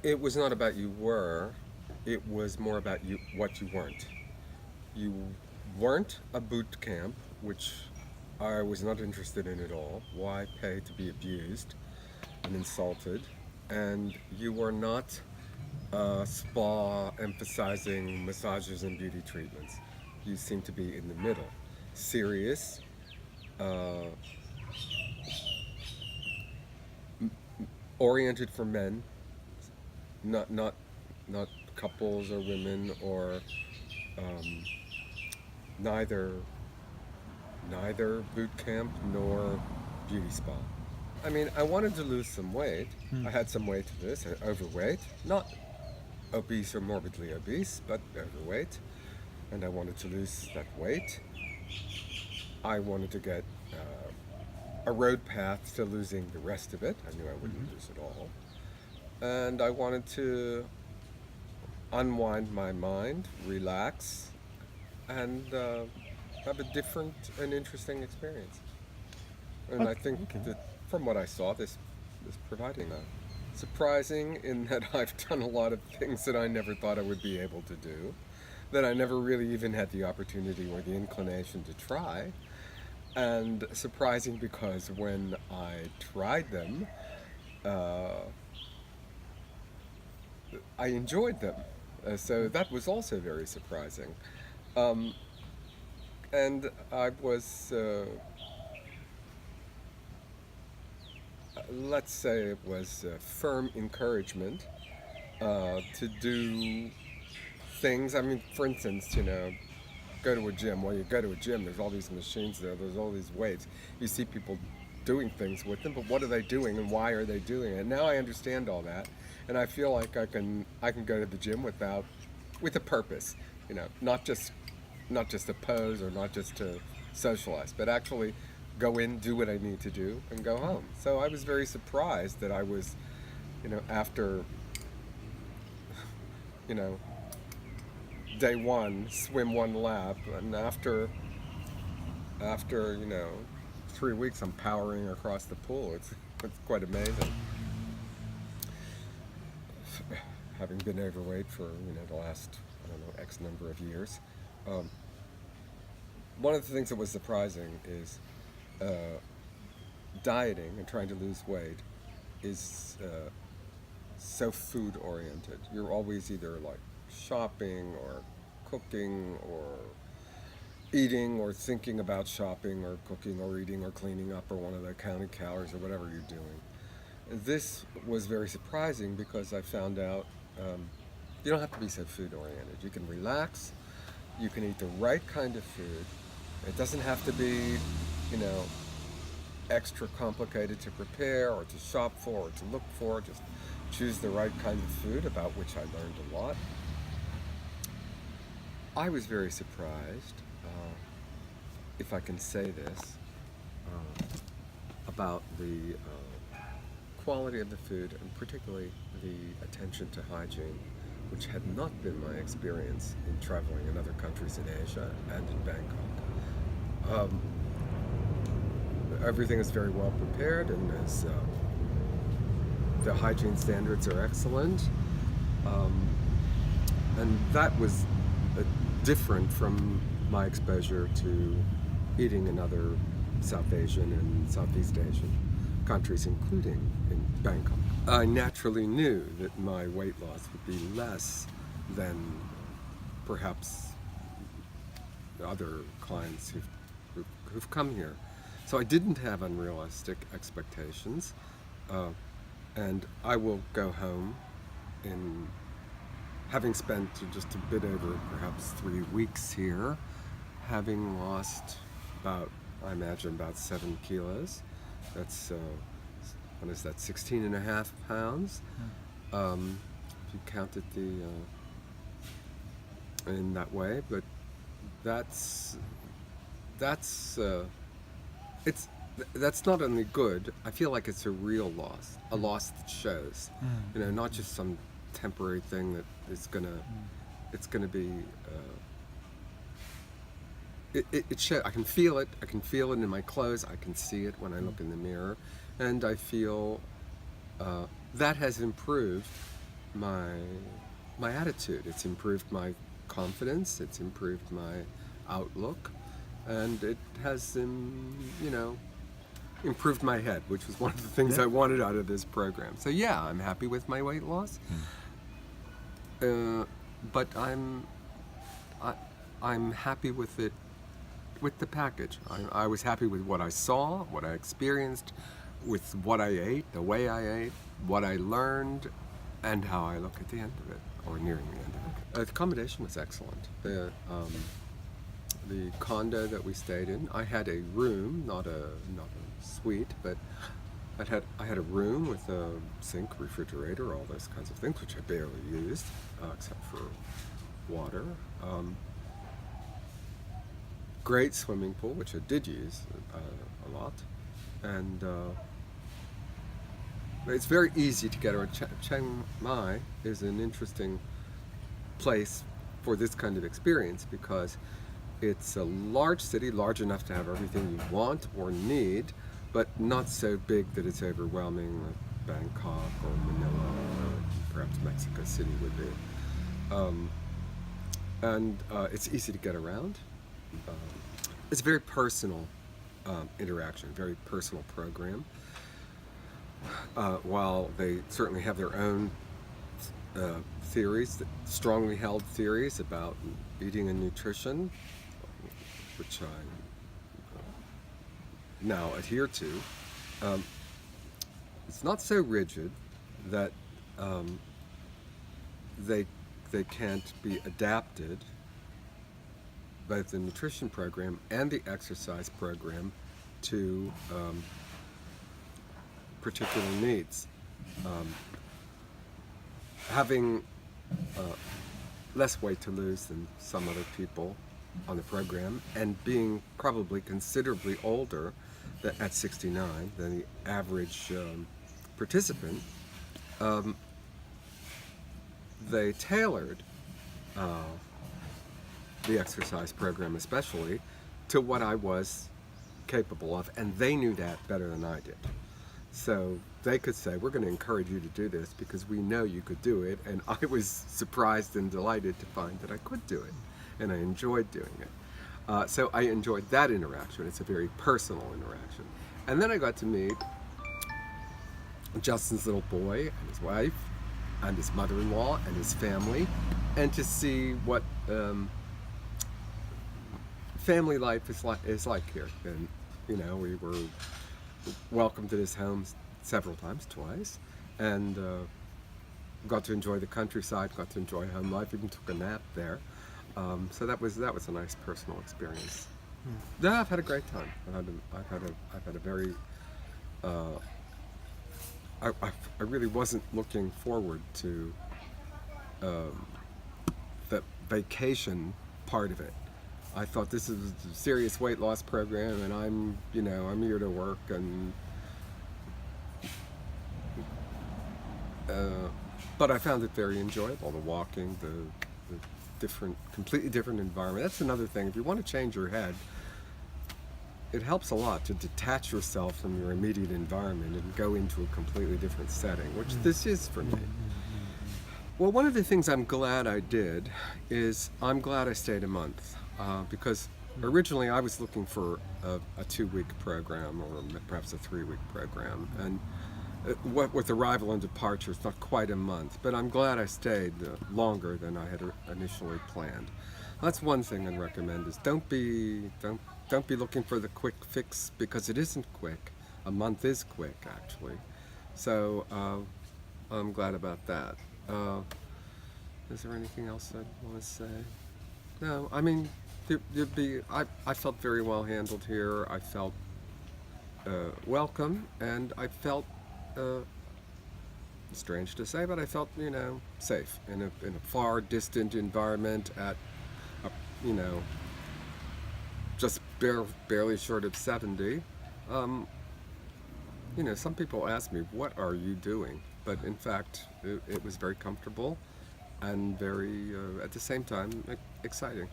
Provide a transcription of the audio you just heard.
It was not about you were, it was more about you what you weren't. You weren't a boot camp, which I was not interested in at all. Why pay to be abused and insulted? And you were not a spa emphasizing massages and beauty treatments. You seem to be in the middle. Serious, uh, oriented for men, not not not couples or women or um, neither boot camp nor beauty spa. I mean, I wanted to lose some weight. Hmm. I had some weight to lose, overweight, not obese or morbidly obese, but overweight, and I wanted to lose that weight. I wanted to get a road path to losing the rest of it. I knew I Hmm. wouldn't lose it all, and I wanted to unwind my mind, relax, and have a different and interesting experience. And I think Okay. that from what I saw, this is providing that. Surprising in that I've done a lot of things that I never thought I would be able to do, that I never really even had the opportunity or the inclination to try. And surprising because when I tried them, uh, I enjoyed them. So that was also very surprising. Um, and I was, let's say, it was firm encouragement to do things. I mean, for instance, go to a gym. Well, you go to a gym, there's all these machines there, there's all these weights. You see people doing things with them, but what are they doing and why are they doing it? Now I understand all that, and I feel like I can go to the gym with a purpose, not just a pose or not just to socialize, but actually go in, do what I need to do, and go home. So I was very surprised that I was, after, you know, day one, swim one lap, and after 3 weeks, I'm powering across the pool. It's quite amazing. Having been overweight for the last, I don't know, X number of years, um, one of the things that was surprising is dieting and trying to lose weight is so food oriented. You're always either like shopping or cooking or eating or thinking about shopping or cooking or eating or cleaning up or one of the counting calories or whatever you're doing. This was very surprising because I found out you don't have to be so food oriented. You can relax, you can eat the right kind of food. It doesn't have to be, you know, extra complicated to prepare or to shop for or to look for. Just choose the right kind of food, about which I learned a lot. I was very surprised, if I can say this, uh, about the quality of the food and particularly the attention to hygiene, which had not been my experience in traveling in other countries in Asia and in Bangkok. Um, Everything is very well prepared, and the hygiene standards are excellent. Um, and that was different from my exposure to eating in other South Asian and Southeast Asian countries, including in Bangkok. I naturally knew that my weight loss would be less than perhaps other clients who've come here. So I didn't have unrealistic expectations, uh, and I will go home in having spent just a bit over perhaps 3 weeks here, having lost about, I imagine, about 7 kilos. That's, what is that, 16 and a half pounds? If you count it in that way, but that's, that's, it's, that's not only good, I feel like it's a real loss, a loss that shows, not just some temporary thing that is it's gonna be, it show, I can feel it, in my clothes, I can see it when I look in the mirror, and I feel that has improved my my attitude. It's improved my confidence. It's improved my outlook, and it has, improved my head, which was one of the things I wanted out of this program. So yeah, I'm happy with my weight loss, but I'm happy with it, with the package. I was happy with what I saw, what I experienced, with what I ate, the way I ate, what I learned, and how I look at the end of it, or nearing the end of it. The accommodation was excellent. The condo that we stayed in, I had a room, not a suite, but I had a room with a sink, refrigerator, all those kinds of things, which I barely used, except for water. Great swimming pool, which I did use a lot, and it's very easy to get around. Chiang Mai is an interesting place for this kind of experience because it's a large city, large enough to have everything you want or need, but not so big that it's overwhelming like Bangkok or Manila or perhaps Mexico City would be. And it's easy to get around. It's a very personal interaction, very personal program. While they certainly have their own theories, strongly held theories about eating and nutrition, which I now adhere to, it's not so rigid that they can't be adapted, both the nutrition program and the exercise program, to particular needs. Having less weight to lose than some other people on the program, and being probably considerably older at 69 than the average participant, they tailored the exercise program especially to what I was capable of, and they knew that better than I did. So they could say, we're going to encourage you to do this because we know you could do it, and I was surprised and delighted to find that I could do it, and I enjoyed doing it. So I enjoyed that interaction. It's a very personal interaction. And then I got to meet Justin's little boy and his wife and his mother-in-law and his family, and to see what family life is like here. And we were welcomed to this home several times, twice, and got to enjoy the countryside, got to enjoy home life, even took a nap there. So that was a nice personal experience. Yeah, I've had a great time. I've had a very I really wasn't looking forward to the vacation part of it. I thought this is a serious weight loss program, and I'm here to work, and but I found it very enjoyable, the walking, the completely different environment. That's another thing. If you want to change your head, it helps a lot to detach yourself from your immediate environment and go into a completely different setting, which this is for me. Well, one of the things I'm glad I did is I'm glad I stayed a month, because originally I was looking for a 2-week program, or perhaps a 3-week program, and with arrival and departure, it's not quite a month, but I'm glad I stayed longer than I had initially planned. That's one thing I'd recommend, is don't be looking for the quick fix, because it isn't quick. A month is quick, actually. So I'm glad about that. Is there anything else I'd want to say? No, I mean, I felt very well handled here. I felt welcome, and I felt, strange to say, but I felt, safe in a far distant environment at, just barely short of 70. Some people ask me, what are you doing? But in fact, it was very comfortable and very, at the same time, exciting.